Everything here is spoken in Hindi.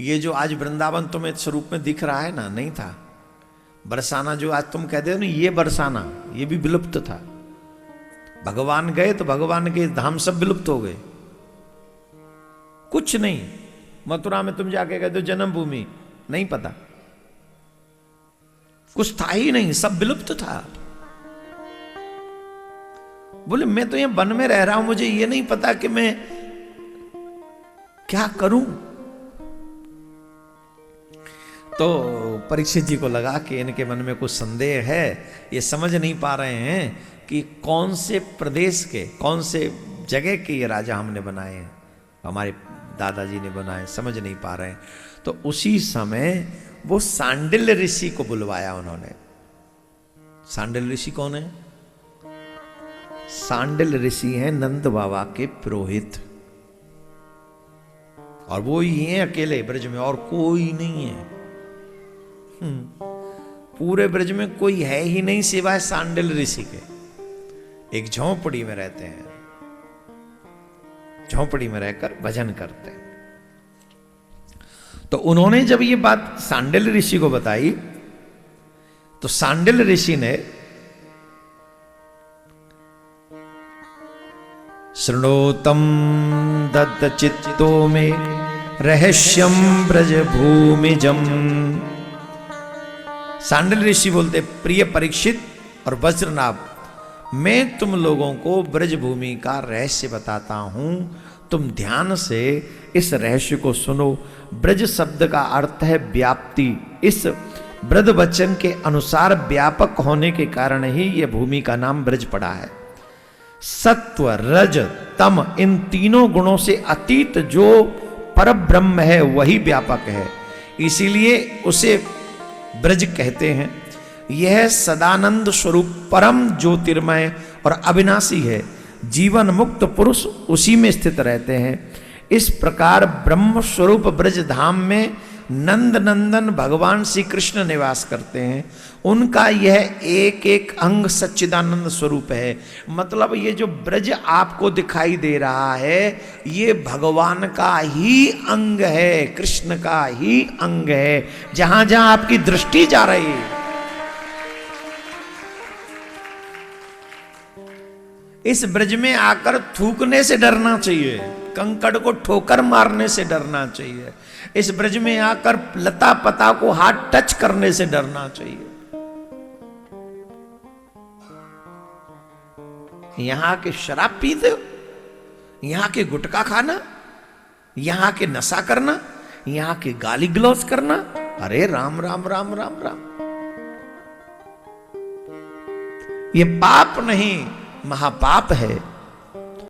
ये जो आज वृंदावन तुम्हें स्वरूप में दिख रहा है ना, नहीं था। बरसाना जो आज तुम कहते हो ना, ये बरसाना, ये भी विलुप्त था। भगवान गए तो भगवान के धाम सब विलुप्त हो गए, कुछ नहीं। मथुरा में तुम जाके कहते हो जन्मभूमि, नहीं पता, कुछ था ही नहीं, सब विलुप्त था। बोले मैं तो यहां वन में रह रहा हूं, मुझे ये नहीं पता कि मैं क्या करूं। तो परीक्षित जी को लगा कि इनके मन में कुछ संदेह है, ये समझ नहीं पा रहे हैं कि कौन से प्रदेश के, कौन से जगह के ये राजा हमने बनाए हैं, हमारे दादाजी ने बनाए, समझ नहीं पा रहे हैं। तो उसी समय वो सांडिल्य ऋषि को बुलवाया उन्होंने। सांडिल्य ऋषि कौन है? सांडिल्य ऋषि हैं नंद बाबा के पुरोहित, और वो ही हैं अकेले ब्रज में, और कोई नहीं है। पूरे ब्रज में कोई है ही नहीं सिवाय सांडिल्य ऋषि के। एक झोंपड़ी में रहते हैं, झोंपड़ी में रहकर भजन करते हैं। तो उन्होंने जब ये बात सांडिल्य ऋषि को बताई, तो सांडिल्य ऋषि ने शृणोतम दत्त चित्तो में रहस्यम ब्रज भूमिजम। सांडिल्य ऋषि बोलते, प्रिय परीक्षित और वज्रनाभ, मैं तुम लोगों को ब्रज भूमि का रहस्य बताता हूं, तुम ध्यान से इस रहस्य को सुनो। ब्रज शब्द का अर्थ है व्याप्ति। इस ब्रज वचन के अनुसार व्यापक होने के कारण ही यह भूमि का नाम ब्रज पड़ा है। सत्व, रज, तम, इन तीनों गुणों से अतीत जो परब्रह्म है वही व्यापक है, इसीलिए उसे ब्रज कहते हैं। यह सदानंद स्वरूप परम ज्योतिर्मय और अविनाशी है। जीवन मुक्त पुरुष उसी में स्थित रहते हैं। इस प्रकार ब्रह्म स्वरूप ब्रज धाम में नंद नंदन भगवान श्री कृष्ण निवास करते हैं। उनका यह एक एक अंग सच्चिदानंद स्वरूप है। मतलब ये जो ब्रज आपको दिखाई दे रहा है, ये भगवान का ही अंग है, कृष्ण का ही अंग है। जहां जहां आपकी दृष्टि जा रही है, इस ब्रज में आकर थूकने से डरना चाहिए, कंकड़ को ठोकर मारने से डरना चाहिए, इस ब्रज में आकर लता पता को हाथ टच करने से डरना चाहिए। यहां के शराब पीते हो, यहां के गुटखा खाना, यहां के नशा करना, यहां के गाली गलौज करना, अरे राम राम राम राम राम। ये पाप नहीं, महापाप है।